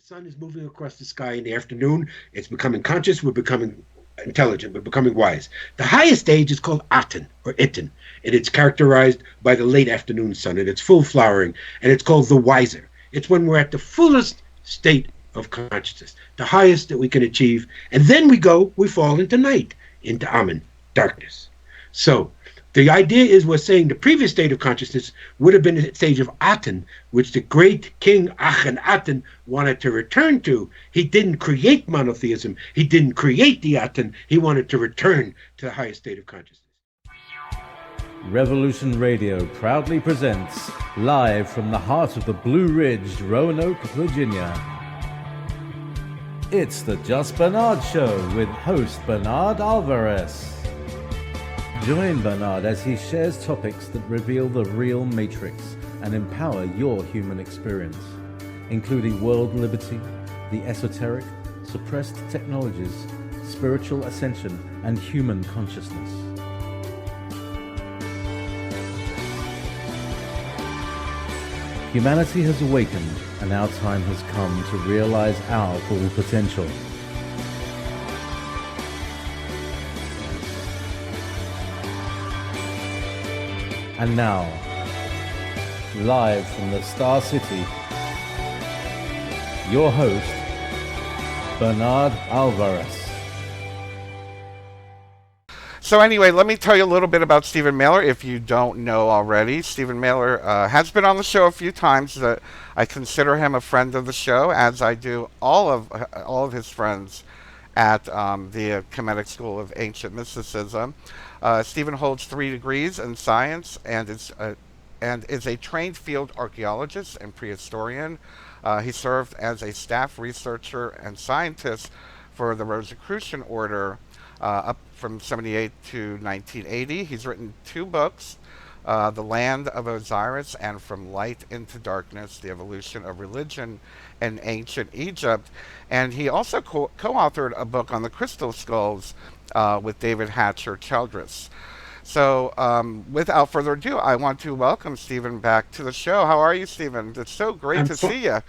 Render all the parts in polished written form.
sun is moving across the sky in the afternoon. It's becoming conscious. We're becoming intelligent. We're becoming wise. The highest stage is called Aten or Iten, and it's characterized by the late afternoon sun, and it's full flowering, and it's called the wiser. It's when we're at the fullest state of consciousness, the highest that we can achieve. And then we fall into night, into Amen, darkness. So the idea is we're saying the previous state of consciousness would have been a stage of Aten, which the great king Akhenaten wanted to return to. He didn't create monotheism. He didn't create the Aten. He wanted to return to the highest state of consciousness. Revolution Radio proudly presents, live from the heart of the Blue Ridge, Roanoke, Virginia. It's the Just Bernard Show with host Bernard Alvarez. Join Bernard as he shares topics that reveal the real matrix and empower your human experience, including world liberty, the esoteric, suppressed technologies, spiritual ascension, and human consciousness. Humanity has awakened, and our time has come to realize our full potential. And now, live from the Star City, your host, Bernard Alvarez. So anyway, let me tell you a little bit about Stephen Mehler, if you don't know already. Stephen Mehler has been on the show a few times. I consider him a friend of the show, as I do all of his friends at the Kemetic School of Ancient Mysticism. Stephen holds 3 degrees in science and is a trained field archaeologist and prehistorian. He served as a staff researcher and scientist for the Rosicrucian Order up from 78 to 1980. He's written 2 books, The Land of Osiris and From Light into Darkness, The Evolution of Religion in Ancient Egypt. And he also co-authored a book on the crystal skulls with David Hatcher Childress. So without further ado, I want to welcome Stephen back to the show. How are you, Stephen? It's so great to see you.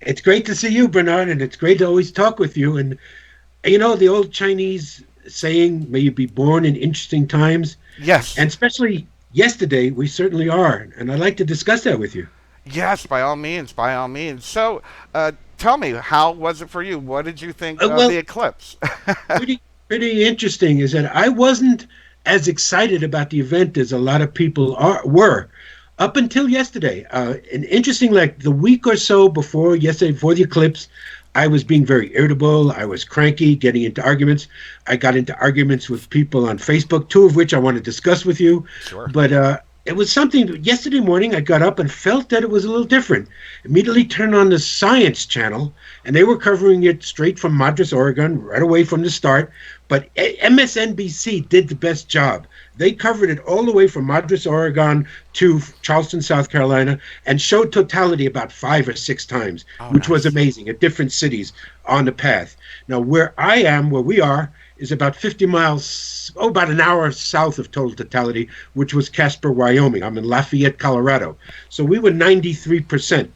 It's great to see you, Bernard, and it's great to always talk with you. And you know, the old Chinese saying, may you be born in interesting times. Yes. And especially yesterday, we certainly are. And I'd like to discuss that with you. Yes, by all means, by all means. So tell me, how was it for you? What did you think of the eclipse? pretty interesting is that I wasn't as excited about the event as a lot of people were up until yesterday. And interesting, like the week or so before yesterday, before the eclipse, I was being very irritable. I was cranky, getting into arguments. I got into arguments with people on Facebook, 2 of which I want to discuss with you. Sure. But it was something, yesterday morning I got up and felt that it was a little different. Immediately turned on the Science Channel, and they were covering it straight from Madras, Oregon, right away from the start. But MSNBC did the best job. They covered it all the way from Madras, Oregon to Charleston, South Carolina, and showed totality about 5 or 6 times, which was amazing, at different cities on the path. Now, where we are, is about 50 miles, about an hour south of total totality, which was Casper, Wyoming. I'm in Lafayette, Colorado. So we were 93%.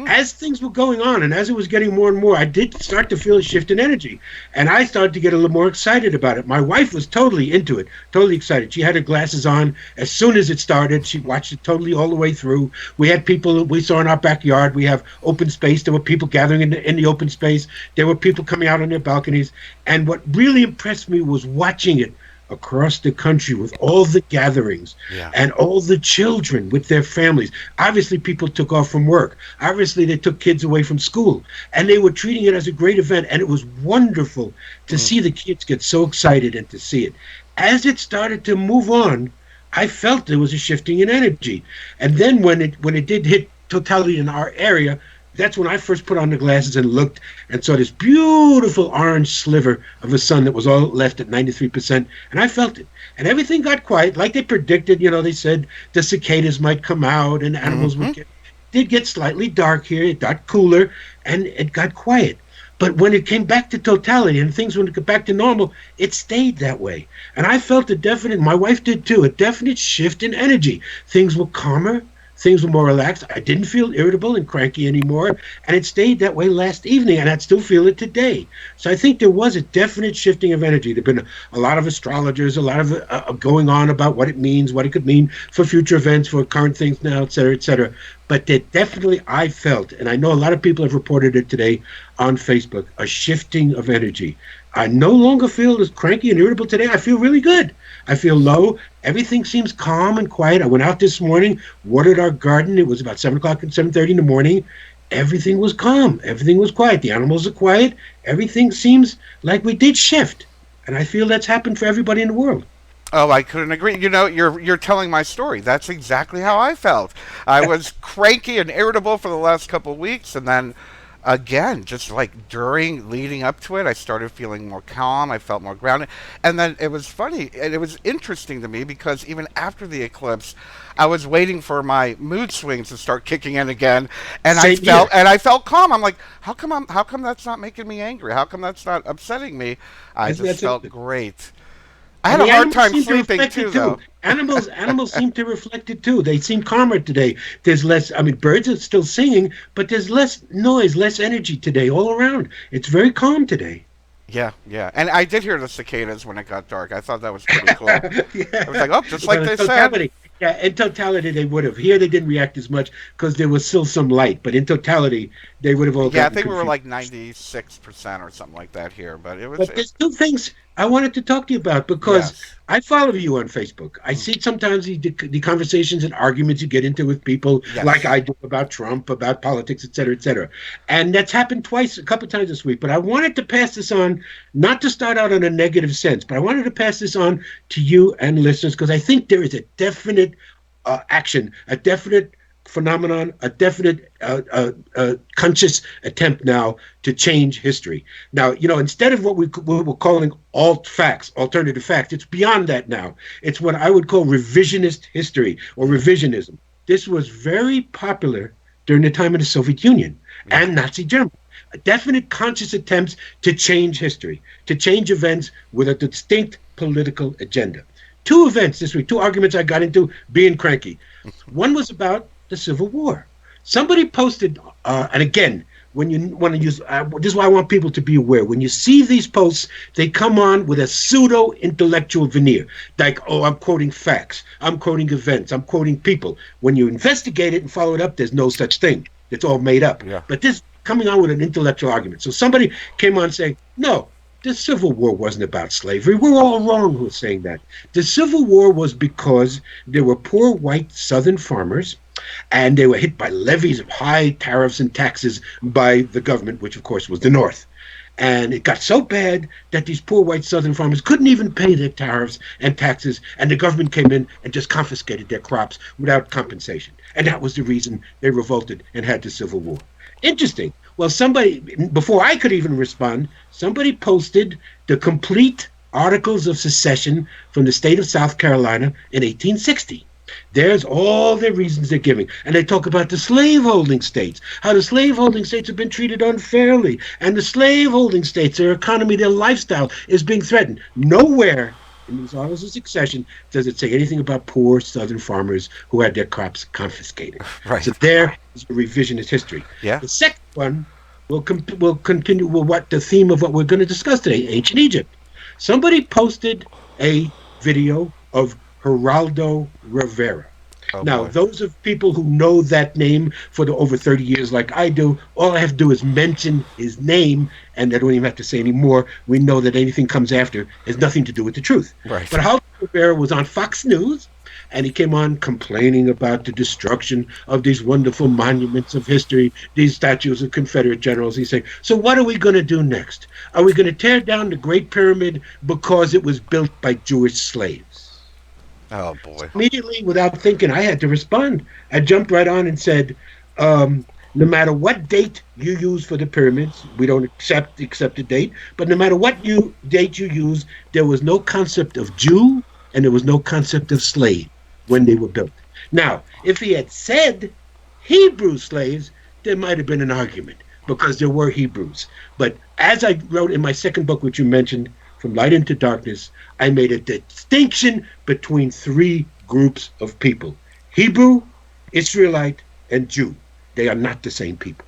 As things were going on and as it was getting more and more, I did start to feel a shift in energy. And I started to get a little more excited about it. My wife was totally into it, totally excited. She had her glasses on. As soon as it started, she watched it totally all the way through. We had people we saw in our backyard. We have open space. There were people gathering in the open space. There were people coming out on their balconies. And what really impressed me was watching it across the country with all the gatherings and all the children with their families. Obviously, people took off from work. Obviously, they took kids away from school. And they were treating it as a great event. And it was wonderful to see the kids get so excited and to see it. As it started to move on, I felt there was a shifting in energy. And then when it did hit totality in our area, that's when I first put on the glasses and looked and saw this beautiful orange sliver of a sun that was all left at 93%. And I felt it. And everything got quiet, like they predicted. You know, they said the cicadas might come out and animals would did get slightly dark here. It got cooler and it got quiet. But when it came back to totality and things went back to normal, it stayed that way. And I felt a definite, my wife did too, a definite shift in energy. Things were calmer. Things were more relaxed. I didn't feel irritable and cranky anymore, and it stayed that way last evening, and I still feel it today. So I think there was a definite shifting of energy. There've been a lot of astrologers, a lot of going on about what it means, what it could mean for future events, for current things now, et cetera, et cetera. But that definitely I felt, and I know a lot of people have reported it today on Facebook, a shifting of energy. I no longer feel as cranky and irritable today. I feel really good. I feel low. Everything seems calm and quiet. I went out this morning, watered our garden. It was about 7 o'clock and 7:30 in the morning. Everything was calm. Everything was quiet. The animals are quiet. Everything seems like we did shift. And I feel that's happened for everybody in the world. Oh, I couldn't agree. You know, you're telling my story. That's exactly how I felt. I was cranky and irritable for the last couple of weeks, and then again, just like leading up to it, I started feeling more calm. I felt more grounded. And then it was funny, and it was interesting to me because even after the eclipse, I was waiting for my mood swings to start kicking in again, and I felt calm. I'm like, how come that's not making me angry? How come that's not upsetting me? I just felt great. I had a hard time sleeping too, though. Animals seem to reflect it too. They seem calmer today. There's less. I mean, birds are still singing, but there's less noise, less energy today all around. It's very calm today. Yeah, and I did hear the cicadas when it got dark. I thought that was pretty cool. I was like, oh, just like they said. Yeah, in totality, they would have. Here, they didn't react as much because there was still some light. But in totality, they would have all. Yeah, I think we were like 96% or something like that here. But it was. But there's two things I wanted to talk to you about because I follow you on Facebook. I see sometimes the conversations and arguments you get into with people, like I do about Trump, about politics, et cetera, et cetera. And that's happened a couple of times this week. But I wanted to pass this on, not to start out in a negative sense, but I wanted to pass this on to you and listeners because I think there is a definite action, a definite phenomenon, a definite conscious attempt now to change history. Now, instead of what we were calling alternative facts, it's beyond that now. It's what I would call revisionist history or revisionism. This was very popular during the time of the Soviet Union and Nazi Germany. A definite conscious attempts to change history, to change events with a distinct political agenda. Two events this week, two arguments I got into being cranky. One was about the Civil War. Somebody posted, and again, when you want to use, this is why I want people to be aware. When you see these posts, they come on with a pseudo-intellectual veneer. Like, oh, I'm quoting facts. I'm quoting events. I'm quoting people. When you investigate it and follow it up, there's no such thing. It's all made up. Yeah. But this coming on with an intellectual argument. So somebody came on saying, no, the Civil War wasn't about slavery. We're all wrong who was saying that. The Civil War was because there were poor white Southern farmers, and they were hit by levies of high tariffs and taxes by the government, which of course was the North. And it got so bad that these poor white Southern farmers couldn't even pay their tariffs and taxes, and the government came in and just confiscated their crops without compensation. And that was the reason they revolted and had the Civil War. Interesting. Well, somebody, before I could even respond, somebody posted the complete Articles of Secession from the state of South Carolina in 1860. There's all the reasons they're giving. And they talk about the slaveholding states, how the slaveholding states have been treated unfairly. And the slaveholding states, their economy, their lifestyle is being threatened. Nowhere in these Articles of Succession does it say anything about poor Southern farmers who had their crops confiscated. Right. So there is a revisionist history. Yeah. The second one will continue with what the theme of what we're going to discuss today, ancient Egypt. Somebody posted a video of Geraldo Rivera. Oh, now, boy. Those of people who know that name for the over 30 years like I do, all I have to do is mention his name, and I don't even have to say any more. We know that anything comes after has nothing to do with the truth. Right. But Geraldo Rivera was on Fox News, and he came on complaining about the destruction of these wonderful monuments of history, these statues of Confederate generals. He's saying, so what are we going to do next? Are we going to tear down the Great Pyramid because it was built by Jewish slaves? Oh, boy. So immediately, without thinking, I had to respond. I jumped right on and said, no matter what date you use for the pyramids, we don't accept the date, but no matter what date you use, there was no concept of Jew and there was no concept of slave when they were built. Now, if he had said Hebrew slaves, there might have been an argument because there were Hebrews. But as I wrote in my second book, which you mentioned, From Light into Darkness, I made a distinction between three groups of people: Hebrew, Israelite and Jew. They are not the same people.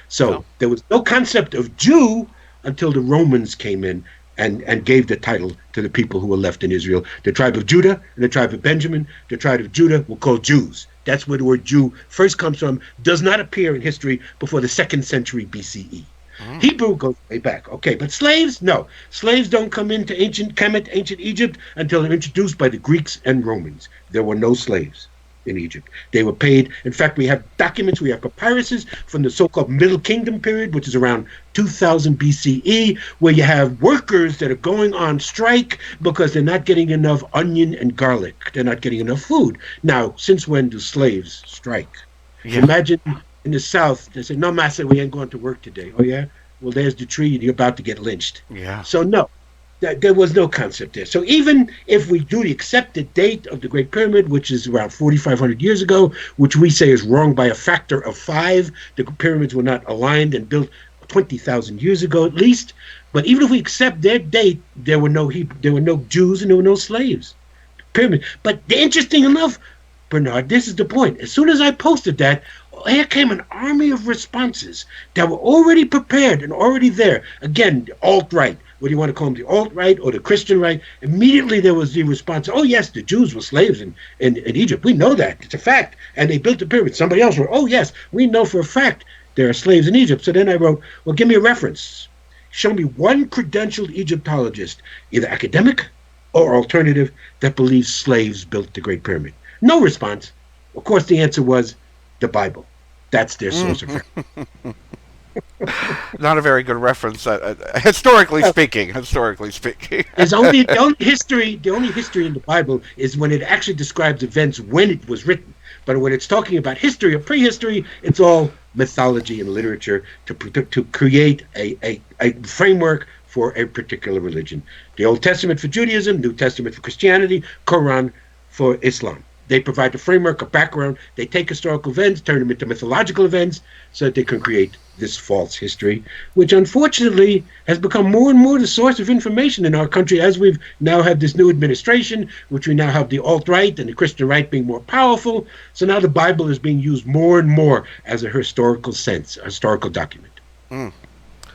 So No. there was no concept of Jew until the Romans came in and gave the title to the people who were left in Israel. The tribe of Judah and the tribe of Benjamin. The tribe of Judah were called Jews. That's where the word Jew first comes from. Does not appear in history before the 2nd century BCE. Hebrew goes way back. Okay, but slaves? No. Slaves don't come into ancient Khemit, ancient Egypt, until they're introduced by the Greeks and Romans. There were no slaves in Egypt. They were paid. In fact, we have documents, we have papyruses from the so-called Middle Kingdom period, which is around 2000 BCE, where you have workers that are going on strike because they're not getting enough onion and garlic. They're not getting enough food. Now, since when do slaves strike? Yeah. Imagine in the South, they say, no, master, we ain't going to work today. Oh, yeah? Well, there's the tree, and you're about to get lynched. Yeah. So, no. There was no concept there. So even if we do accept the date of the Great Pyramid, which is around 4,500 years ago, which we say is wrong by a factor of 5, the pyramids were not aligned and built 20,000 years ago at least. But even if we accept their date, there were no Jews and there were no slaves. Pyramid. But interesting enough, Bernard, this is the point. As soon as I posted that, here came an army of responses that were already prepared and already there. Again, the alt-right. What do you want to call them, the alt-right or the Christian right? Immediately there was the response, oh, yes, the Jews were slaves in Egypt. We know that. It's a fact. And they built the pyramid. Somebody else wrote, oh, yes, we know for a fact there are slaves in Egypt. So then I wrote, well, give me a reference. Show me one credentialed Egyptologist, either academic or alternative, that believes slaves built the Great Pyramid. No response. Of course, the answer was the Bible. That's their source of reference. Not a very good reference, historically speaking. Historically speaking, There's the only history in the Bible is when it actually describes events when it was written. But when it's talking about history or prehistory, it's all mythology and literature to create a framework for a particular religion. The Old Testament for Judaism, New Testament for Christianity, Quran for Islam. They provide the framework, a background. They take historical events, turn them into mythological events, so that they can create this false history, which unfortunately has become more and more the source of information in our country as we've now had this new administration, which we now have the alt-right and the Christian right being more powerful. So now the Bible is being used more and more as a historical sense, a historical document.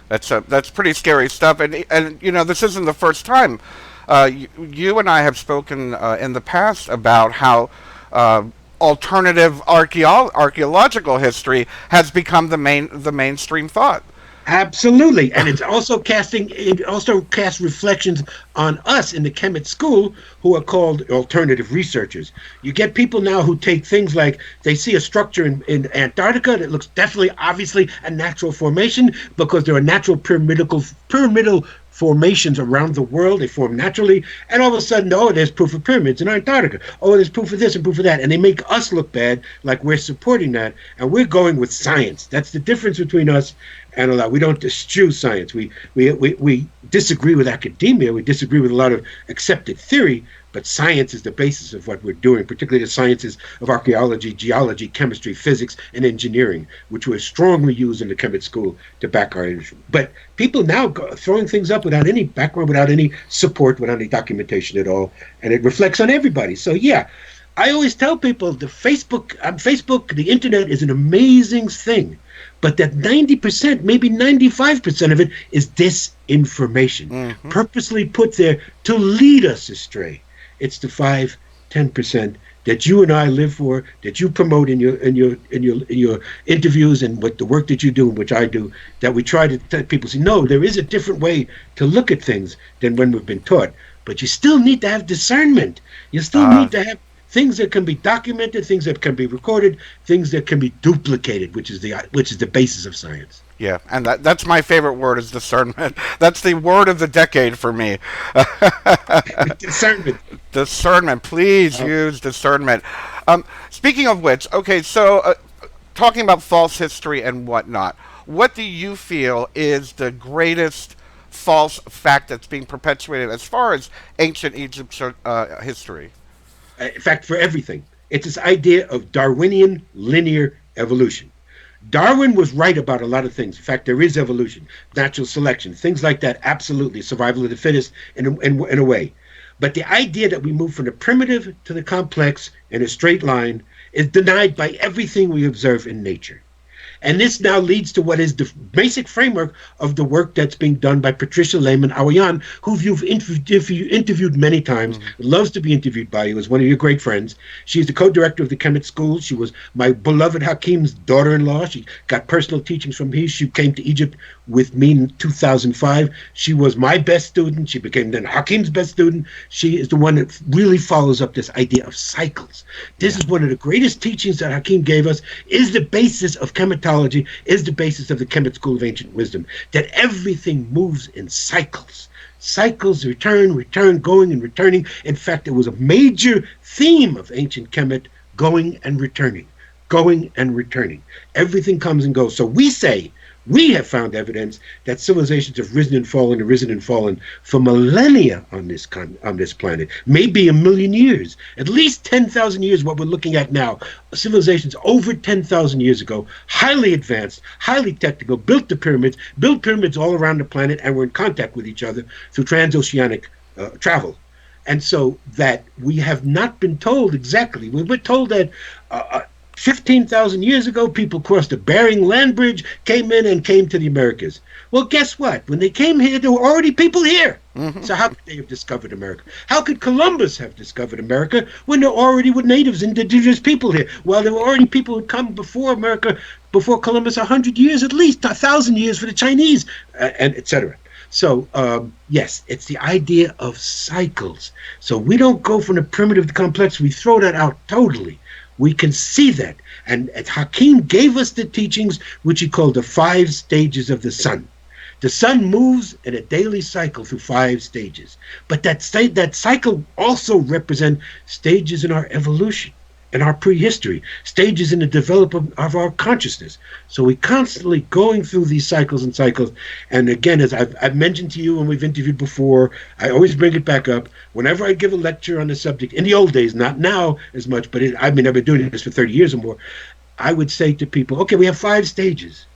that's pretty scary stuff. And you know, this isn't the first time. You and I have spoken in the past about how alternative archaeological history has become the mainstream thought. Absolutely, and it also casts reflections on us in the Khemit school, who are called alternative researchers. You get people now who take things like they see a structure in Antarctica that looks definitely, obviously, a natural formation because there are natural pyramidal formations around the world. They form naturally, and all of a sudden, oh, there's proof of pyramids in Antarctica. Oh, there's proof of this and proof of that, and they make us look bad, like we're supporting that, and we're going with science. That's the difference between us and a lot. We don't eschew science. We disagree with academia. We disagree with a lot of accepted theory, but science is the basis of what we're doing, particularly the sciences of archaeology, geology, chemistry, physics, and engineering, which we're strongly used in the Khemit school to back our industry. But people now go throwing things up without any background, without any support, without any documentation at all, and it reflects on everybody. So yeah, I always tell people the Facebook, the internet is an amazing thing, but that 90%, maybe 95% of it is disinformation, purposely put there to lead us astray. It's the 5-10% that you and I live for, that you promote in your interviews and with the work that you do and which I do, that we try to tell people, say, no, there is a different way to look at things than when we've been taught. But you still need to have discernment. You still need to have things that can be documented, things that can be recorded, things that can be duplicated, which is the basis of science. Yeah, and that's my favorite word, is discernment. That's the word of the decade for me. Discernment. Discernment. Please use discernment. Speaking of which, okay, so talking about false history and whatnot, what do you feel is the greatest false fact that's being perpetuated as far as ancient Egypt history? In fact, for everything, it's this idea of Darwinian linear evolution. Darwin was right about a lot of things. In fact, there is evolution, natural selection, things like that. Absolutely, survival of the fittest in a way. But the idea that we move from the primitive to the complex in a straight line is denied by everything we observe in nature. And this now leads to what is the basic framework of the work that's being done by Patricia Lehman-Awayan, who you've interviewed many times, loves to be interviewed by you, is one of your great friends. She's the co-director of the Khemit School. She was my beloved Hakim's daughter-in-law. She got personal teachings from me. She came to Egypt with me in 2005. She was my best student. She became then Hakim's best student. She is the one that really follows up this idea of cycles. This is one of the greatest teachings that Hakim gave us, is the basis of Khemitology, is the basis of the Khemit School of Ancient Wisdom, that everything moves in cycles. Cycles, return, going and returning. In fact, it was a major theme of ancient Khemit, going and returning, going and returning. Everything comes and goes. So we say, we have found evidence that civilizations have risen and fallen for millennia on this planet, maybe a million years, at least 10,000 years. What we're looking at now, civilizations over 10,000 years ago, highly advanced, highly technical, built pyramids all around the planet, and were in contact with each other through transoceanic travel. And so that we have not been told exactly. We were told that 15,000 years ago, people crossed the Bering Land Bridge, came to the Americas. Well, guess what? When they came here, there were already people here. So how could they have discovered America? How could Columbus have discovered America when there already were natives, indigenous people here? Well, there were already people who had come before America, before Columbus, 100 years, at least 1,000 years for the Chinese, and etc. So, yes, it's the idea of cycles. So we don't go from the primitive to complex. We throw that out totally. We can see that. And Hakim gave us the teachings, which he called the 5 stages of the sun. The sun moves in a daily cycle through 5 stages. But that cycle also represents stages in our evolution, in our prehistory, stages in the development of our consciousness. So we're constantly going through these cycles and cycles. And again, as I've mentioned to you when we've interviewed before, I always bring it back up. Whenever I give a lecture on the subject, in the old days, not now as much, but I've been doing this for 30 years or more, I would say to people, okay, we have 5 stages.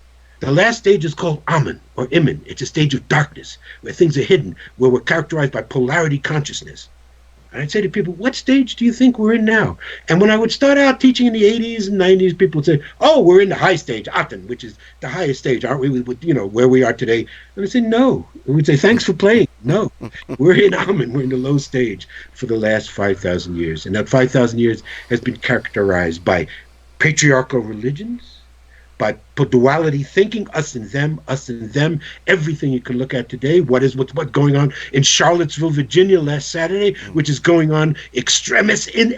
The last stage is called Amen or Imen. It's a stage of darkness where things are hidden, where we're characterized by polarity consciousness. And I'd say to people, what stage do you think we're in now? And when I would start out teaching in the 80s and 90s, people would say, oh, we're in the high stage, Aten, which is the highest stage, aren't we, with, where we are today? And I'd say, no. And we'd say, thanks for playing. No, we're in Amen. We're in the low stage for the last 5,000 years. And that 5,000 years has been characterized by patriarchal religions, by duality thinking, us and them, everything you can look at today, what's going on in Charlottesville, Virginia last Saturday, which is going on extremis in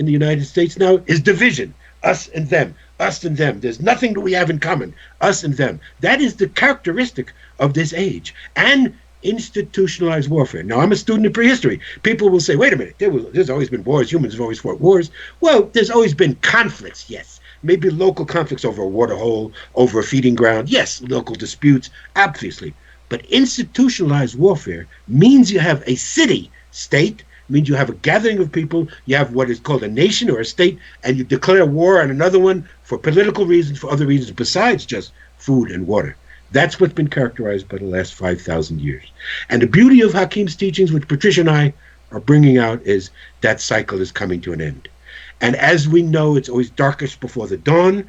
the United States now, is division, us and them. There's nothing that we have in common, us and them. That is the characteristic of this age. And institutionalized warfare. Now, I'm a student of prehistory. People will say, wait a minute, there's always been wars. Humans have always fought wars. Well, there's always been conflicts, yes. Maybe local conflicts over a water hole, over a feeding ground. Yes, local disputes, obviously. But institutionalized warfare means you have a city-state, means you have a gathering of people, you have what is called a nation or a state, and you declare war on another one for political reasons, for other reasons besides just food and water. That's what's been characterized by the last 5,000 years. And the beauty of Hakim's teachings, which Patricia and I are bringing out, is that cycle is coming to an end. And as we know, it's always darkest before the dawn.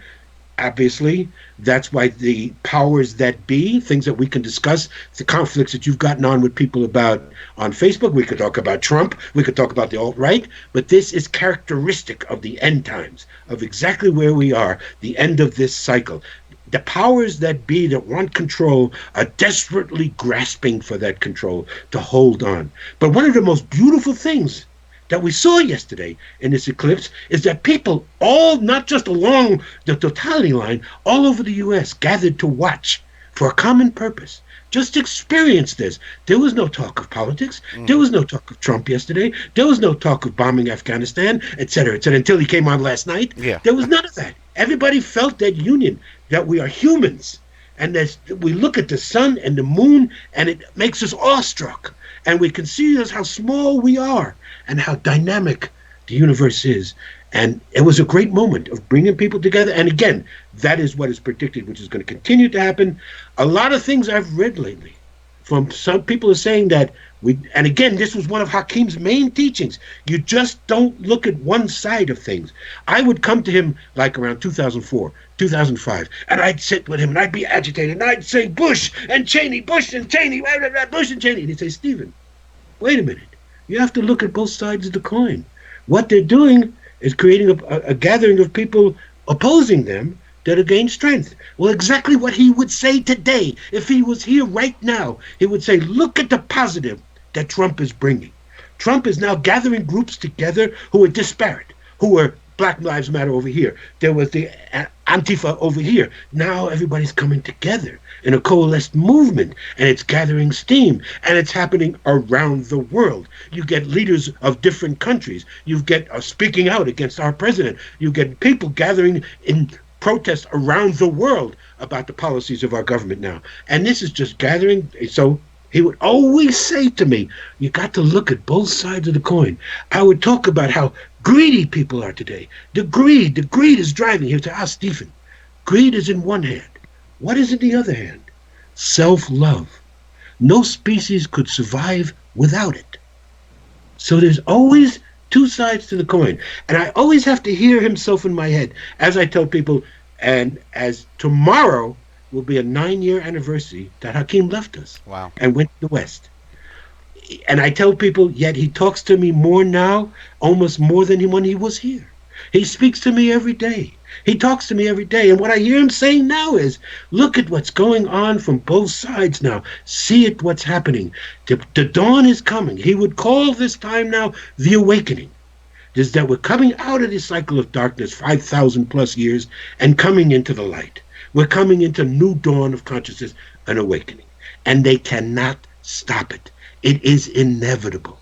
Obviously, that's why the powers that be, things that we can discuss, the conflicts that you've gotten on with people about on Facebook, we could talk about Trump, we could talk about the alt-right, but this is characteristic of the end times, of exactly where we are, the end of this cycle. The powers that be that want control are desperately grasping for that control to hold on. But one of the most beautiful things that we saw yesterday in this eclipse is that people all, not just along the totality line, all over the U.S. gathered to watch for a common purpose. Just experience this. There was no talk of politics. There was no talk of Trump yesterday. There was no talk of bombing Afghanistan, etc., until he came on last night. Yeah. There was none of that. Everybody felt that union, that we are humans. And that we look at the sun and the moon, and it makes us awestruck. And we can see how small we are and how dynamic the universe is. And it was a great moment of bringing people together. And again, that is what is predicted, which is going to continue to happen. A lot of things I've read lately from some people are saying that and again, this was one of Hakim's main teachings. You just don't look at one side of things. I would come to him like around 2004, 2005, and I'd sit with him and I'd be agitated and I'd say Bush and Cheney, Bush and Cheney, Bush and Cheney. And he'd say, Stephen, wait a minute. You have to look at both sides of the coin. What they're doing is creating a gathering of people opposing them that have gained strength. Well, exactly what he would say today, if he was here right now, he would say, look at the positive that Trump is bringing. Trump is now gathering groups together who are disparate, who are Black Lives Matter over here. There was the Antifa over here. Now everybody's coming together in a coalesced movement, and it's gathering steam, and it's happening around the world. You get leaders of different countries. You get speaking out against our president. You get people gathering in protest around the world about the policies of our government now. And this is just gathering. So he would always say to me, you got to look at both sides of the coin. I would talk about how greedy people are today. The greed is driving. He would say, Stephen, greed is in one hand. What is in the other hand? Self-love. No species could survive without it. So there's always two sides to the coin. And I always have to hear himself in my head as I tell people, and as tomorrow will be a 9-year anniversary that Hakim left us. Wow. And went to the West. And I tell people, yet he talks to me more now, almost more than when he was here. He speaks to me every day. He talks to me every day. And what I hear him saying now is, look at what's going on from both sides now. See it, what's happening. The dawn is coming. He would call this time now the awakening. Is that we're coming out of this cycle of darkness, 5,000 plus years, and coming into the light. We're coming into new dawn of consciousness, an awakening. And they cannot stop it. It is inevitable.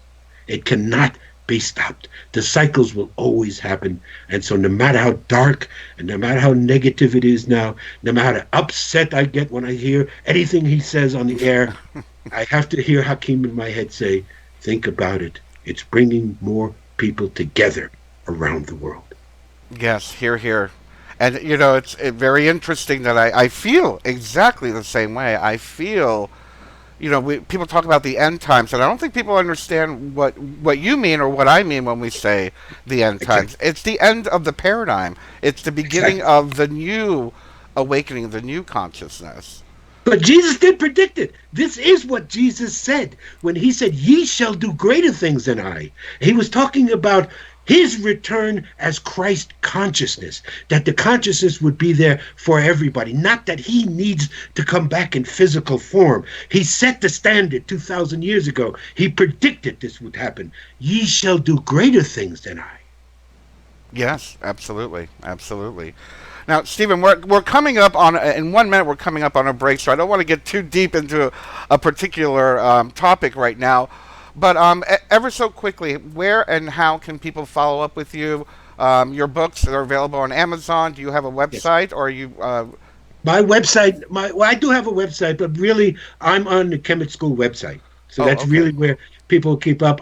It cannot be stopped. The cycles will always happen. And so no matter how dark and no matter how negative it is now, no matter how upset I get when I hear anything he says on the air, I have to hear Hakim in my head say, think about it. It's bringing more people together around the world. Yes, hear, hear. And, it's very interesting that I feel exactly the same way. I feel, people talk about the end times, and I don't think people understand what you mean or what I mean when we say the end times. Exactly. It's the end of the paradigm. It's the beginning of the new awakening, the new consciousness. But Jesus did predict it. This is what Jesus said when he said, ye shall do greater things than I. He was talking about his return as Christ consciousness, that the consciousness would be there for everybody, not that he needs to come back in physical form. He set the standard 2,000 years ago. He predicted this would happen. Ye shall do greater things than I. Yes, absolutely. Absolutely. Now, Stephen, we're coming up on, in 1 minute, we're coming up on a break, so I don't want to get too deep into a particular topic right now. But ever so quickly, where and how can people follow up with you? Your books are available on Amazon. Do you have a website, or are you? My website, I do have a website, but really, I'm on the Khemit School website. So that's okay. Really where people keep up.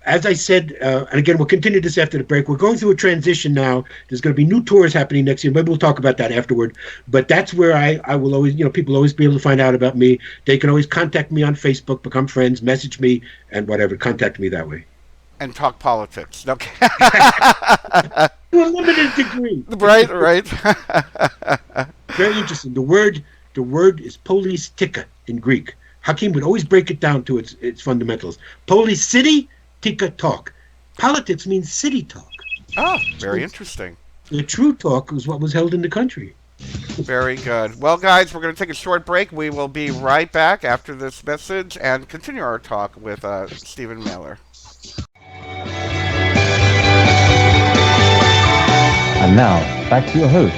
As I said, and again, we'll continue this after the break. We're going through a transition now. There's going to be new tours happening next year. Maybe we'll talk about that afterward. But that's where I will always, people always be able to find out about me. They can always contact me on Facebook, become friends, message me, and whatever. Contact me that way. And talk politics. Okay. To a limited degree. Right. Very interesting. The word is politika in Greek. Hakim would always break it down to its fundamentals. Polis city, tika talk. Politics means city talk. Oh, very interesting. The true talk was what was held in the country. Very good. Well, guys, we're going to take a short break. We will be right back after this message and continue our talk with Stephen Mehler. And now, back to your host,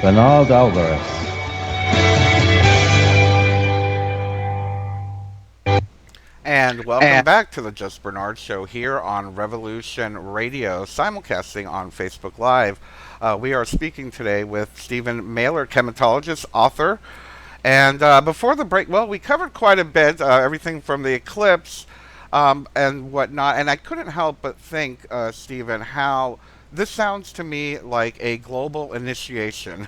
Bernard Alvarez. And welcome back to the Just Bernard Show here on Revolution Radio, simulcasting on Facebook Live. We are speaking today with Stephen Mehler, Khemitologist, author. And before the break, well, we covered quite a bit, everything from the eclipse and whatnot. And I couldn't help but think, Stephen, how this sounds to me like a global initiation.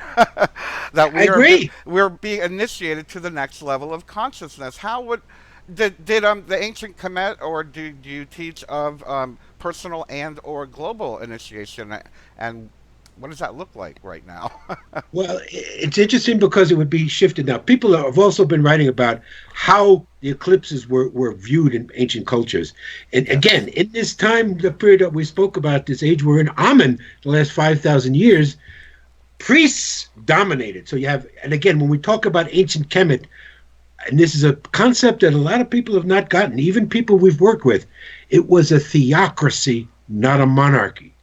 That I agree. we're being initiated to the next level of consciousness. How would did the ancient Khmet, or do you teach of personal and or global initiation, and what does that look like right now? Well, it's interesting because it would be shifted now. People have also been writing about how the eclipses were viewed in ancient cultures. And Yes. again, in this time, the period that we spoke about, this age we're in, Amen, the last 5,000 years, priests dominated. So you have, and again, when we talk about ancient Kemet, and this is a concept that a lot of people have not gotten, even people we've worked with, it was a theocracy, not a monarchy.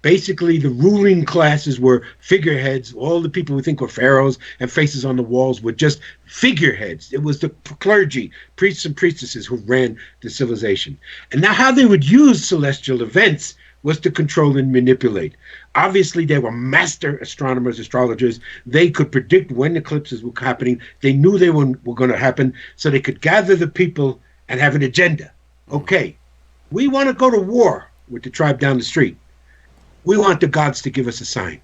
Basically, the ruling classes were figureheads. All the people we think were pharaohs and faces on the walls were just figureheads. It was the clergy, priests and priestesses who ran the civilization. And now how they would use celestial events was to control and manipulate. Obviously, they were master astronomers, astrologers. They could predict when eclipses were happening. They knew they were going to happen, so they could gather the people and have an agenda. Okay, we want to go to war with the tribe down the street. We want the gods to give us a sign.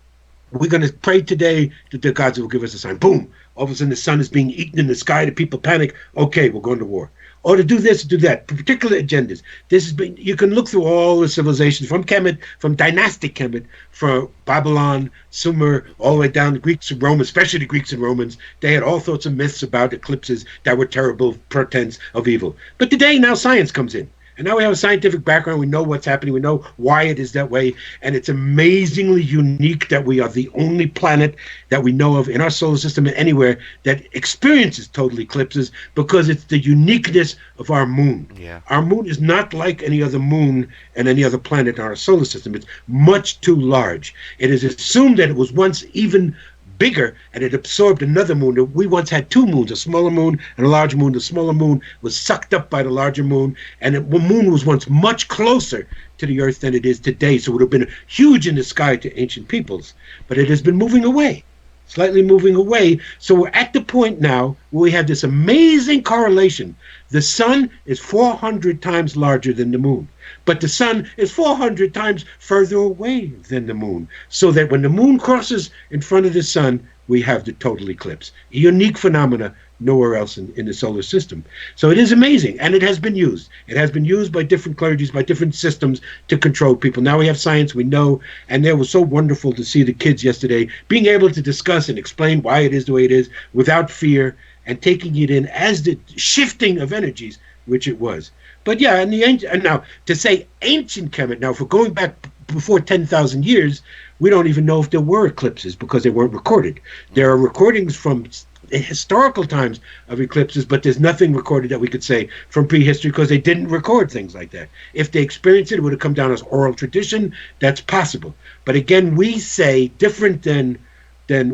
We're going to pray today that the gods will give us a sign. Boom. All of a sudden, the sun is being eaten in the sky. The people panic. Okay, we're going to war. Or to do this, do that. Particular agendas. This has been. You can look through all the civilizations from Kemet, from dynastic Kemet, from Babylon, Sumer, all the way down to Greeks and Romans, especially the Greeks and Romans. They had all sorts of myths about eclipses that were terrible portents of evil. But today, now science comes in. And now we have a scientific background. We know what's happening. We know why it is that way. And it's amazingly unique that we are the only planet that we know of in our solar system and anywhere that experiences total eclipses, because it's the uniqueness of our moon. Yeah. Our moon is not like any other moon and any other planet in our solar system. It's much too large. It is assumed that it was once even bigger, and it absorbed another moon. We once had two moons, a smaller moon and a larger moon. The smaller moon was sucked up by the larger moon, and the moon was once much closer to the Earth than it is today, so it would have been huge in the sky to ancient peoples. But it has been moving away, slightly moving away. So we're at the point now where we have this amazing correlation. The sun is 400 times larger than the moon, but the sun is 400 times further away than the moon, so that when the moon crosses in front of the sun, we have the total eclipse. A unique phenomena nowhere else in the solar system. So it is amazing, and it has been used. It has been used by different clergies, by different systems to control people. Now we have science, we know, and it was so wonderful to see the kids yesterday being able to discuss and explain why it is the way it is without fear, and taking it in as the shifting of energies, which it was. But yeah, and now to say ancient Kemet, now if we're going back before 10,000 years, we don't even know if there were eclipses because they weren't recorded. There are recordings from historical times of eclipses, but there's nothing recorded that we could say from prehistory because they didn't record things like that. If they experienced it, it would have come down as oral tradition. That's possible. But again, we say different than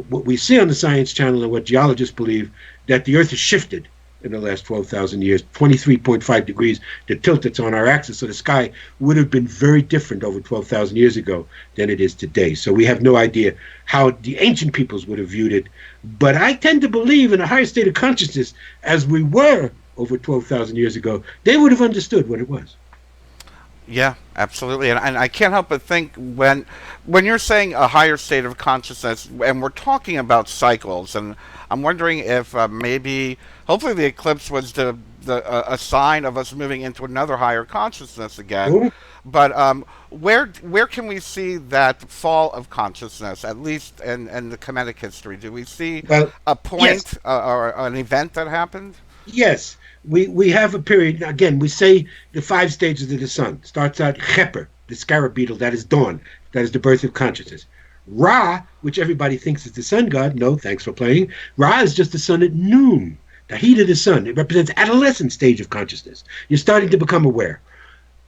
what we see on the Science Channel and what geologists believe, that the Earth has shifted in the last 12,000 years, 23.5 degrees, the tilt that's on our axis. So the sky would have been very different over 12,000 years ago than it is today. So we have no idea how the ancient peoples would have viewed it. But I tend to believe in a higher state of consciousness, as we were over 12,000 years ago, they would have understood what it was. Yeah, absolutely, and I can't help but think when you're saying a higher state of consciousness, and we're talking about cycles, and I'm wondering if maybe, hopefully, the eclipse was a sign of us moving into another higher consciousness again. Ooh. But where can we see that fall of consciousness, at least in the Kemetic history? Do we see Well, a point yes. or an event that happened? Yes, we have a period. Again, we say the 5 stages of the sun. Starts out Kheper, the scarab beetle, that is dawn, that is the birth of consciousness. Ra, which everybody thinks is the sun god, no, thanks for playing. Ra is just the sun at noon, the heat of the sun. It represents adolescent stage of consciousness. You're starting to become aware.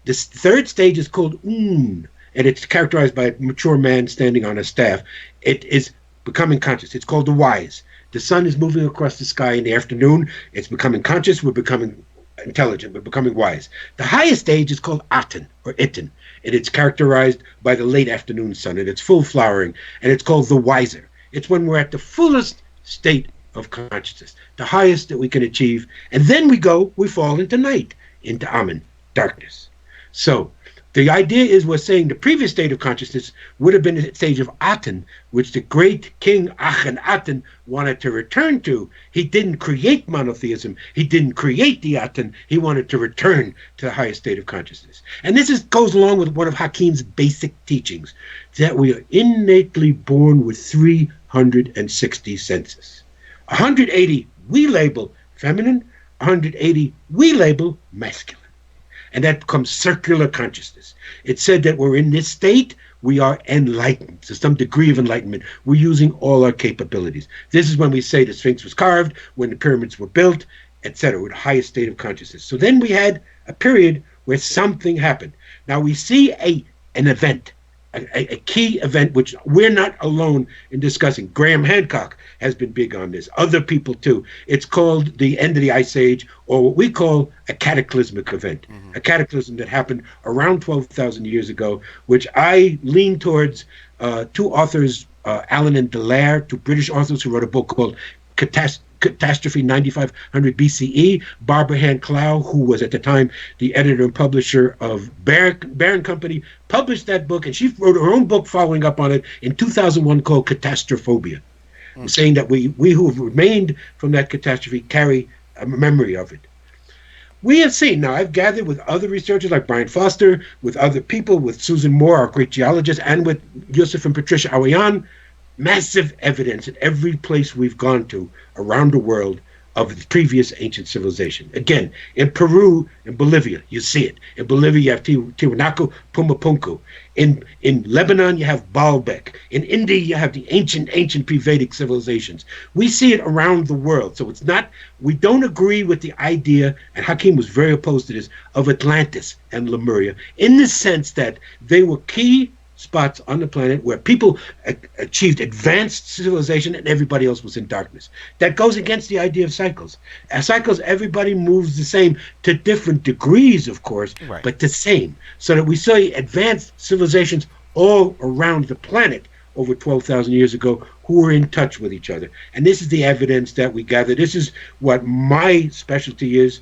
This 3rd stage is called and it's characterized by a mature man standing on a staff. It is becoming conscious. It's called the wise. The sun is moving across the sky in the afternoon. It's becoming conscious. We're becoming intelligent. We're becoming wise. The highest stage is called Aten, or Iten, and it's characterized by the late afternoon sun, and it's full flowering, and it's called the wiser. It's when we're at the fullest state of consciousness, the highest that we can achieve, and then we fall into night, into Amen, darkness. So The idea is we're saying the previous state of consciousness would have been a stage of Aten, which the great king Akhenaten wanted to return to. He didn't create monotheism. He didn't create the Aten. He wanted to return to the highest state of consciousness. And this goes along with one of Hakim's basic teachings, that we are innately born with 360 senses. 180 we label feminine, 180 we label masculine. And that becomes circular consciousness. It's said that we're in this state, we are enlightened, to some degree of enlightenment. We're using all our capabilities. This is when we say the Sphinx was carved, when the pyramids were built, etc., with the highest state of consciousness. So then we had a period where something happened. Now we see an event, a key event, which we're not alone in discussing. Graham Hancock has been big on this. Other people too. It's called the end of the Ice Age, or what we call a cataclysmic event. A cataclysm that happened around 12,000 years ago, which I lean towards two authors, Allen and Dallaire, two British authors who wrote a book called Catastrophe 9500 BCE. Barbara Hand Clow, who was at the time the editor and publisher of Barron Company, published that book, and she wrote her own book following up on it in 2001 called Catastrophobia, saying that we who have remained from that catastrophe carry a memory of it. We have seen, now I've gathered with other researchers like Brian Foster, with other people, with Susan Moore, our great geologist, and with Yusuf and Patricia Awayan, massive evidence in every place we've gone to around the world of the previous ancient civilization. Again, in Peru and Bolivia, you see it. In Bolivia, you have Tiwanaku, Pumapunku. In Lebanon, you have Baalbek. In India, you have the ancient pre-Vedic civilizations. We see it around the world. So it's not, we don't agree with the idea, and Hakim was very opposed to this, of Atlantis and Lemuria, in the sense that they were key spots on the planet where people achieved advanced civilization and everybody else was in darkness. That goes against the idea of cycles. As cycles, everybody moves the same, to different degrees, of course, right, but the same. So that we see advanced civilizations all around the planet over 12,000 years ago who were in touch with each other. And this is the evidence that we gather. This is what my specialty is.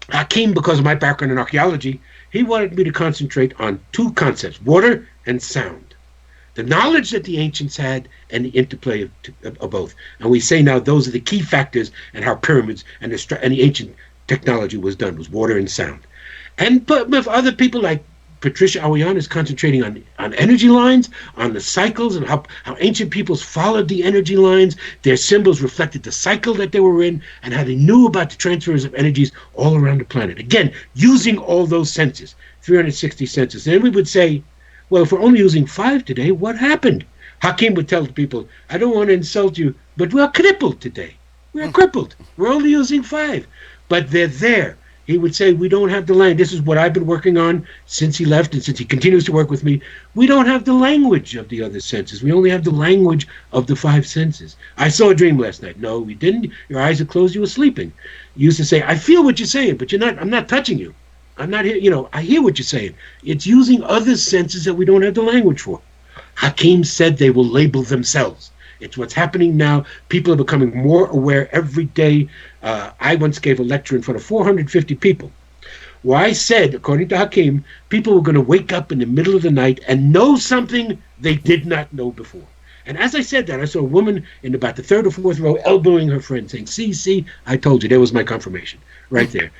Hakim, because of my background in archaeology, he wanted me to concentrate on two concepts, water and sound. The knowledge that the ancients had and the interplay of both. And we say now those are the key factors in how pyramids and the ancient technology was done, was water and sound. But with other people like Patricia Awayan is concentrating on energy lines, on the cycles, and how ancient peoples followed the energy lines. Their symbols reflected the cycle that they were in, and how they knew about the transfers of energies all around the planet. Again, using all those senses, 360 senses. And then we would say, well, if we're only using 5 today, what happened? Hakim would tell the people, I don't want to insult you, but we're crippled today. We're crippled. We're only using 5. But they're there. He would say, we don't have the language. This is what I've been working on since he left and since he continues to work with me. We don't have the language of the other senses. We only have the language of the 5 senses. I saw a dream last night. No, we didn't. Your eyes are closed. You were sleeping. You used to say, I feel what you're saying, but I'm not touching you. I'm not here. I hear what you're saying. It's using other senses that we don't have the language for. Hakim said they will label themselves. It's what's happening now. People are becoming more aware every day. I once gave a lecture in front of 450 people where I said, according to Hakim, people were going to wake up in the middle of the night and know something they did not know before. And as I said that, I saw a woman in about the 3rd or 4th row elbowing her friend, saying, see, I told you. There was my confirmation right there.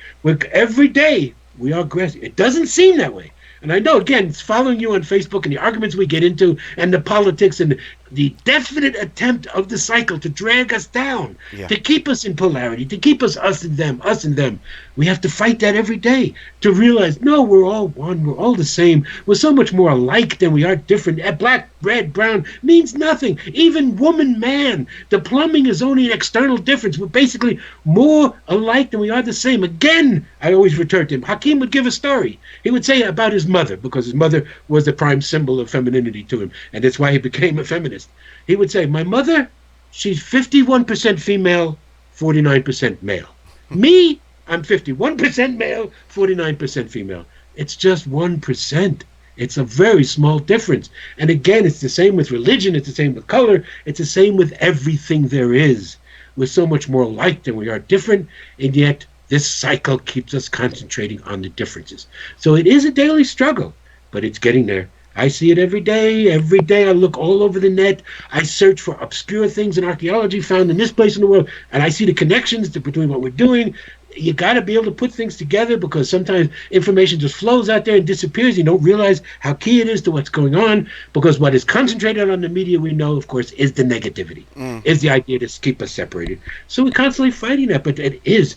Every day we are aggressive. It doesn't seem that way. And I know, again, it's following you on Facebook and the arguments we get into and the politics and the definite attempt of the cycle to drag us down, to keep us in polarity, to keep us and them, us and them. We have to fight that every day to realize, no, we're all one, we're all the same. We're so much more alike than we are different. Black, red, brown means nothing. Even woman, man, the plumbing is only an external difference. We're basically more alike than we are the same. Again, I always return to him. Hakim would give a story. He would say about his mother, because his mother was the prime symbol of femininity to him, and that's why he became a feminist. He would say, my mother, she's 51% female, 49% male. Me, I'm 51% male, 49% female. It's just 1%. It's a very small difference. And again, it's the same with religion, it's the same with color, it's the same with everything there is. We're so much more alike than we are different, and yet This cycle keeps us concentrating on the differences. So it is a daily struggle, but it's getting there. I see it every day. Every day I look all over the net. I search for obscure things in archaeology found in this place in the world, and I see the connections between what we're doing. You got to be able to put things together, because sometimes information just flows out there and disappears. You don't realize how key it is to what's going on, because what is concentrated on the media, we know, of course, is the negativity, is the idea to keep us separated. So we're constantly fighting that, but it is,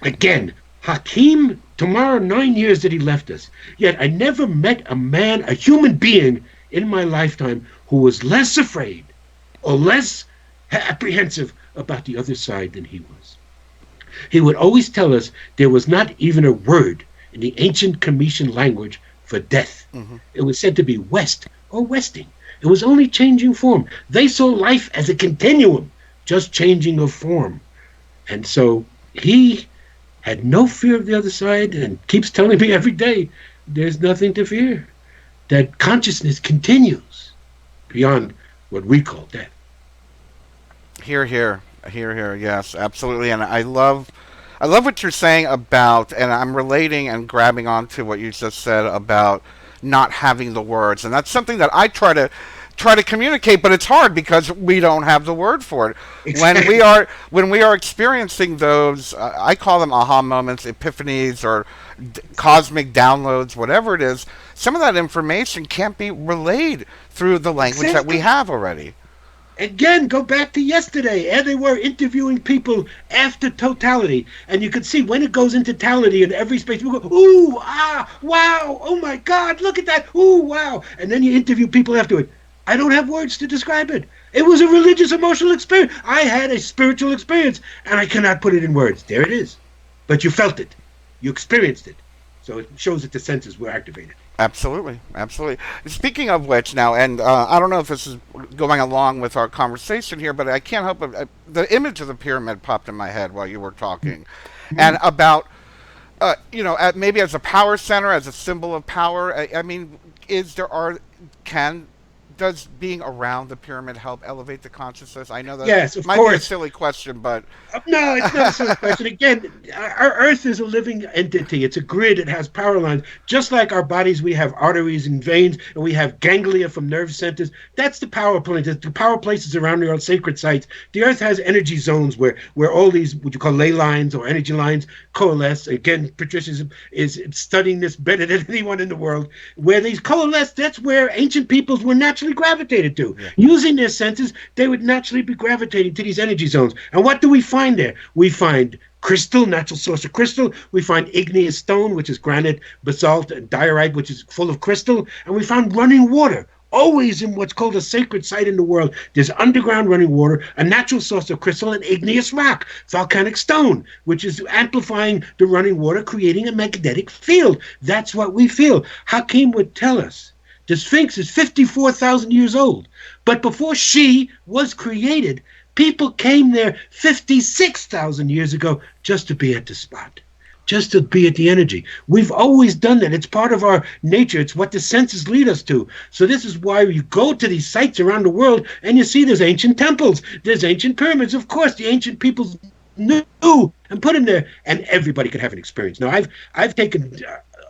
again, Hakim, tomorrow, 9 years that he left us. Yet I never met a man, a human being in my lifetime who was less afraid or less apprehensive about the other side than he was. He would always tell us there was not even a word in the ancient Khemitian language for death. It was said to be west or westing. It was only changing form. They saw life as a continuum, just changing of form. And so he had no fear of the other side, and keeps telling me every day, there's nothing to fear. That consciousness continues beyond what we call death. Hear, hear. Hear, hear. Yes, absolutely. And I love what you're saying about, and I'm relating and grabbing onto what you just said about not having the words. And that's something that I try to communicate, but it's hard because we don't have the word for it. Exactly. When we are experiencing those, I call them aha moments, epiphanies, or cosmic downloads, whatever it is. Some of that information can't be relayed through the language that we have already. Again, go back to yesterday, and they were interviewing people after totality, and you could see when it goes into totality in every space, people go, ooh, ah, wow, oh my God, look at that, ooh, wow. And then you interview people afterward. I don't have words to describe it. It was a religious, emotional experience. I had a spiritual experience, and I cannot put it in words. There it is. But you felt it. You experienced it. So it shows that the senses were activated. Absolutely, absolutely. Speaking of which, now, and I don't know if this is going along with our conversation here, but I can't help but the image of the pyramid popped in my head while you were talking, and about maybe as a power center, as a symbol of power. I mean, does being around the pyramid help elevate the consciousness? I know that yes, of might course. be a silly question, but no, it's not a silly question. Again, our Earth is a living entity. It's a grid. It has power lines. Just like our bodies, we have arteries and veins, and we have ganglia from nerve centers. That's the power point. The power places around the Earth, sacred sites. The Earth has energy zones where all these, what you call ley lines or energy lines, coalesce. Again, Patricia is studying this better than anyone in the world. Where these coalesce, that's where ancient peoples were naturally gravitated to. Yeah. Using their senses, they would naturally be gravitating to these energy zones. And what do we find there? We find crystal, natural source of crystal. We find igneous stone, which is granite, basalt, and diorite, which is full of crystal. And we found running water. Always in what's called a sacred site in the world, there's underground running water, a natural source of crystal, and igneous rock, volcanic stone, which is amplifying the running water, creating a magnetic field. That's what we feel. Hakim would tell us the Sphinx is 54,000 years old. But before she was created, people came there 56,000 years ago just to be at the spot, just to be at the energy. We've always done that. It's part of our nature. It's what the senses lead us to. So this is why you go to these sites around the world and you see there's ancient temples, there's ancient pyramids. Of course, the ancient peoples knew and put them there, and everybody could have an experience. Now, I've taken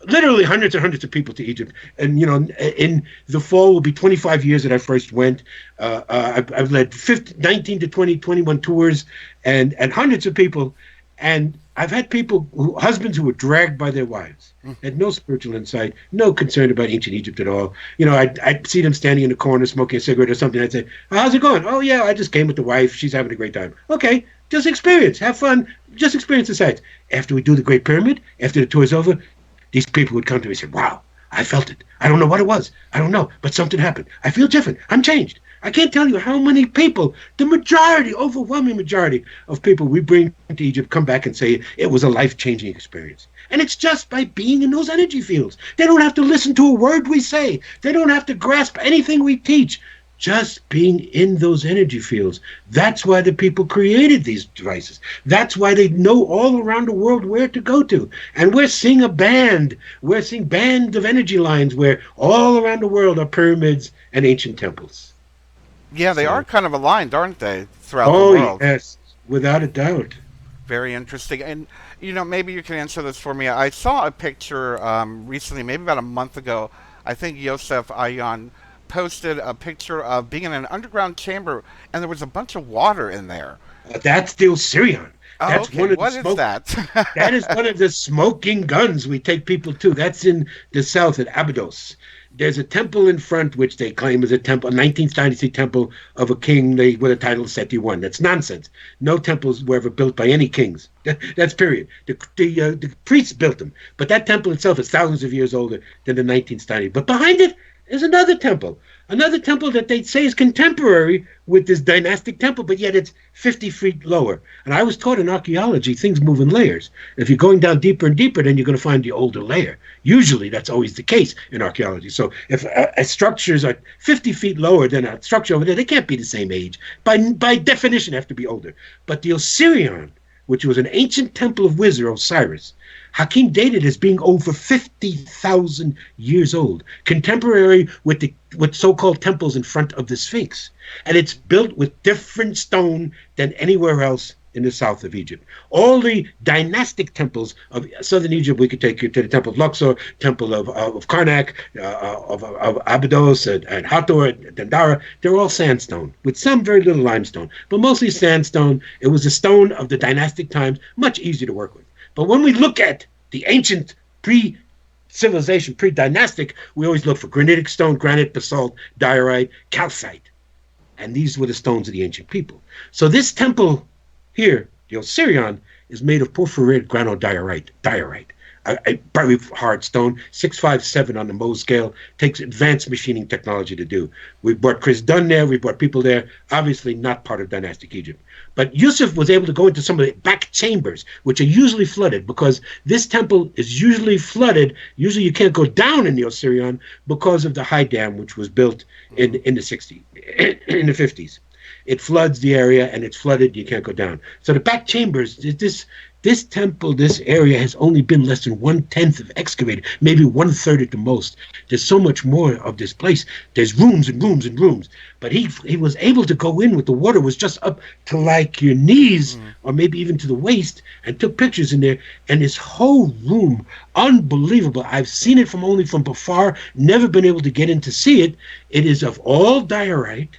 literally hundreds and hundreds of people to Egypt, and in the fall will be 25 years that I first went. I've led 19 to 21 tours, and hundreds of people, and I've had husbands who were dragged by their wives, had no spiritual insight, no concern about ancient Egypt at all. I'd see them standing in the corner smoking a cigarette or something. I'd say, how's it going? Oh yeah, I just came with the wife, she's having a great time. Okay, just experience, have fun, just experience the sights. After we do the Great Pyramid, after the tour's over, these people would come to me and say, wow, I felt it. I don't know what it was. I don't know, but something happened. I feel different. I'm changed. I can't tell you how many people, the majority, overwhelming majority of people we bring to Egypt come back and say it was a life-changing experience. And it's just by being in those energy fields. They don't have to listen to a word we say. They don't have to grasp anything we teach. Just being in those energy fields. That's why the people created these devices. That's why they know all around the world where to go to. And we're seeing a band. We're seeing bands of energy lines where all around the world are pyramids and ancient temples. Yeah, they are kind of aligned, aren't they, throughout the world? Oh, yes, without a doubt. Very interesting. And, maybe you can answer this for me. I saw a picture recently, maybe about a month ago. I think Yosef Ayan posted a picture of being in an underground chamber, and there was a bunch of water in there. That's the Osirian. Oh, That's okay. one of the What is smoke. that? That is one of the smoking guns we take people to. That's in the south at Abydos. There's a temple in front, which they claim is a temple, a 19th dynasty temple of a king with a title of Seti I. That's nonsense. No temples were ever built by any kings. That's period. The priests built them. But that temple itself is thousands of years older than the 19th dynasty. But behind it is another temple that they say is contemporary with this dynastic temple, but yet it's 50 feet lower. And I was taught in archaeology, things move in layers. If you're going down deeper and deeper, then you're going to find the older layer. Usually that's always the case in archaeology. So if structures are 50 feet lower than a structure over there, they can't be the same age. By definition, have to be older. But the Osirian, which was an ancient temple of wizard Osiris, Hakim dated as being over 50,000 years old, contemporary with so-called temples in front of the Sphinx. And it's built with different stone than anywhere else in the south of Egypt. All the dynastic temples of southern Egypt, we could take you to the Temple of Luxor, Temple of Karnak, of Abydos, and Hathor, and Dendara. They're all sandstone, with some very little limestone, but mostly sandstone. It was a stone of the dynastic times, much easier to work with. But when we look at the ancient pre-civilization, pre-dynastic, we always look for granitic stone, granite, basalt, diorite, calcite. And these were the stones of the ancient people. So this temple here, the Osirian, is made of porphyritic granodiorite, a very hard stone, 657 on the Mohs scale, takes advanced machining technology to do. We brought Chris Dunn there, we brought people there, obviously not part of dynastic Egypt. But Yusuf was able to go into some of the back chambers, which are usually flooded, because this temple is usually flooded. Usually you can't go down in the Osirian because of the high dam, which was built in the 60s, in the 50s. It floods the area, and it's flooded. You can't go down. So the back chambers, this temple, this area has only been less than 1/10 of excavated, maybe 1/3 at the most. There's so much more of this place. There's rooms and rooms and rooms. But he was able to go in with the water was just up to like your knees, or maybe even to the waist, and took pictures in there. And this whole room, unbelievable. I've seen it only from afar, never been able to get in to see it. It is of all diorite.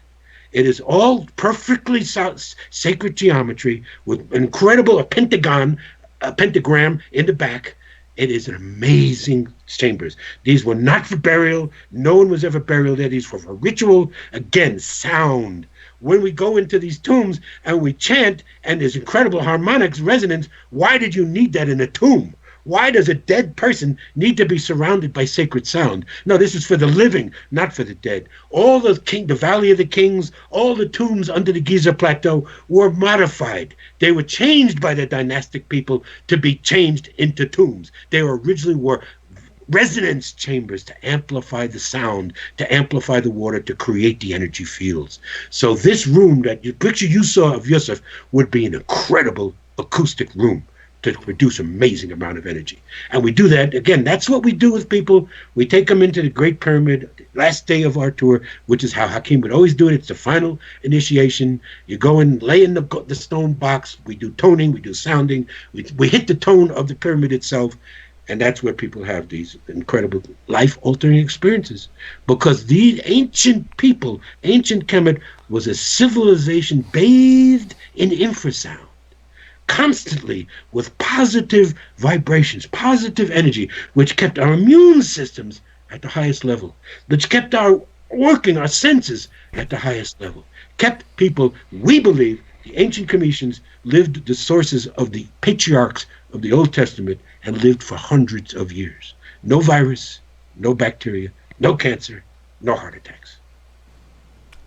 It is all perfectly sacred geometry with incredible pentagram in the back. It is an amazing chambers. These were not for burial. No one was ever buried there. These were for ritual. Again, sound. When we go into these tombs and we chant and there's incredible harmonics, resonance, why did you need that in a tomb? Why does a dead person need to be surrounded by sacred sound? No, this is for the living, not for the dead. All the Valley of the Kings, all the tombs under the Giza Plateau were modified. They were changed by the dynastic people to be changed into tombs. They originally were resonance chambers to amplify the sound, to amplify the water, to create the energy fields. So this room, that picture you saw of Yusuf, would be an incredible acoustic room to produce amazing amount of energy. And we do that, again, that's what we do with people. We take them into the Great Pyramid, last day of our tour, which is how Hakim would always do it. It's the final initiation. You go and lay in the stone box. We do toning, we do sounding. We hit the tone of the pyramid itself. And that's where people have these incredible life-altering experiences. Because these ancient people, ancient Khemit, was a civilization bathed in infrasound, constantly with positive vibrations, positive energy, which kept our immune systems at the highest level, which kept our senses at the highest level, kept people, we believe, the ancient Khamitians lived the sources of the patriarchs of the Old Testament and lived for hundreds of years. No virus, no bacteria, no cancer, no heart attacks.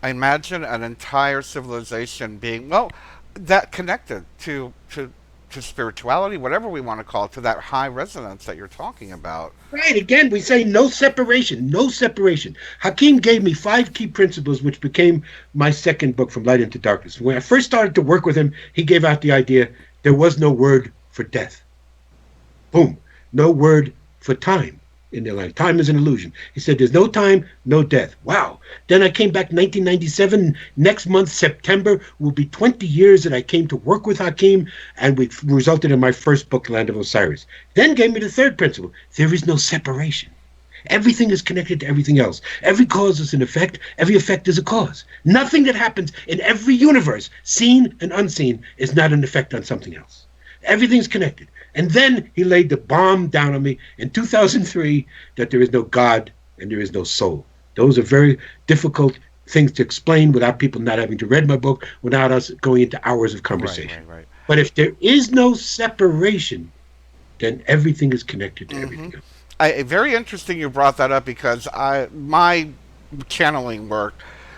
I imagine an entire civilization being, that connected to spirituality, whatever we want to call it, to that high resonance that you're talking about. Right. Again, we say no separation, no separation. Hakim gave me 5 key principles, which became my second book, From Light into Darkness. When I first started to work with him, he gave out the idea there was no word for death. Boom. No word for time. in their life. Time is an illusion. He said, there's no time, no death. Wow. Then I came back 1997. Next month, September, will be 20 years that I came to work with Hakim, and we resulted in my first book, Land of Osiris. Then gave me the third principle. There is no separation. Everything is connected to everything else. Every cause is an effect. Every effect is a cause. Nothing that happens in every universe, seen and unseen, is not an effect on something else. Everything's connected. And then he laid the bomb down on me in 2003 that there is no God and there is no soul. Those are very difficult things to explain without people not having to read my book, without us going into hours of conversation. Right. But if there is no separation, then everything is connected to everything else. Very interesting you brought that up, because my channeling work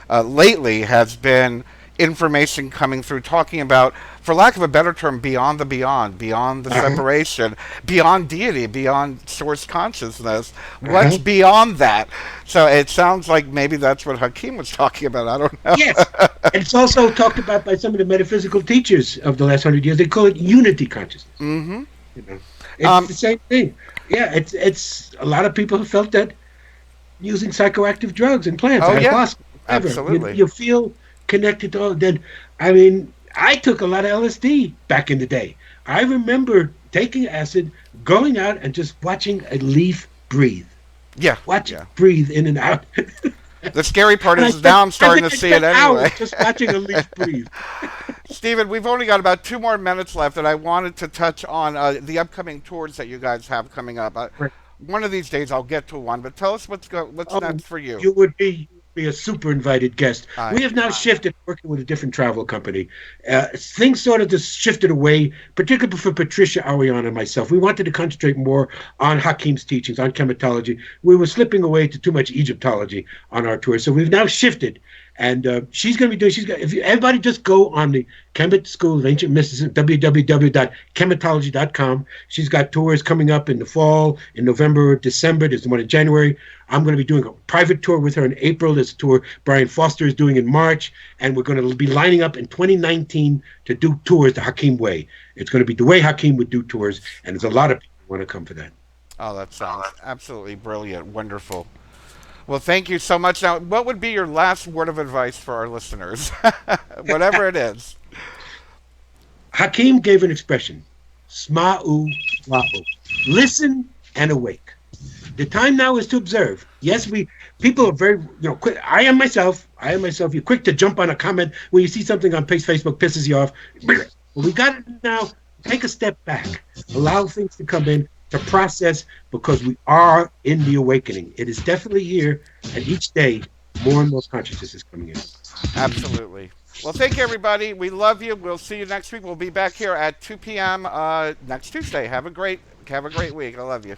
lately has been information coming through talking about, for lack of a better term, beyond the separation, beyond deity, beyond source consciousness. What's beyond that? So it sounds like maybe that's what Hakim was talking about. I don't know. Yes. And it's also talked about by some of the metaphysical teachers of the last 100 years. They call it unity consciousness. Mm-hmm. You know, it's the same thing. Yeah, it's a lot of people have felt that using psychoactive drugs and plants. Oh, yeah. Absolutely. You feel connected to all. Then, I mean, I took a lot of LSD back in the day. I remember taking acid, going out and just watching a leaf breathe. Yeah. Watch it breathe in and out. The scary part is now I'm starting to see it anyway. Just watching a leaf breathe. Stephen, we've only got about 2 more minutes left, and I wanted to touch on the upcoming tours that you guys have coming up. One of these days I'll get to one, but tell us what's next for you. You would be a super invited guest. We have now shifted, working with a different travel company. Things sort of just shifted away, particularly for Patricia Ariana and myself. We wanted to concentrate more on Hakim's teachings, on Khemitology. We were slipping away to too much Egyptology on our tour. So we've now shifted. And she's going to be doing, if everybody just go on the Khemit School of Ancient Mysticism, www.khemitology.com. She's got tours coming up in the fall, in November, December. There's one in January. I'm going to be doing a private tour with her in April. There's a tour Brian Foster is doing in March. And we're going to be lining up in 2019 to do tours the Hakim way. It's going to be the way Hakim would do tours. And there's a lot of people who want to come for that. Oh, that sounds absolutely brilliant. Wonderful. Well, thank you so much. Now, what would be your last word of advice for our listeners? Whatever it is. Hakim gave an expression, sma'u wa'u. Listen and awake. The time now is to observe. Yes, people are very, quick. I am myself, you're quick to jump on a comment when you see something on Facebook pisses you off. Well, we got to now take a step back, allow things to come in, to process, because we are in the awakening. It is definitely here, and each day more and more consciousness is coming in. Absolutely. Well, thank you, everybody. We love you. We'll see you next week. We'll be back here at 2 p.m. Next Tuesday. Have a great week. I love you.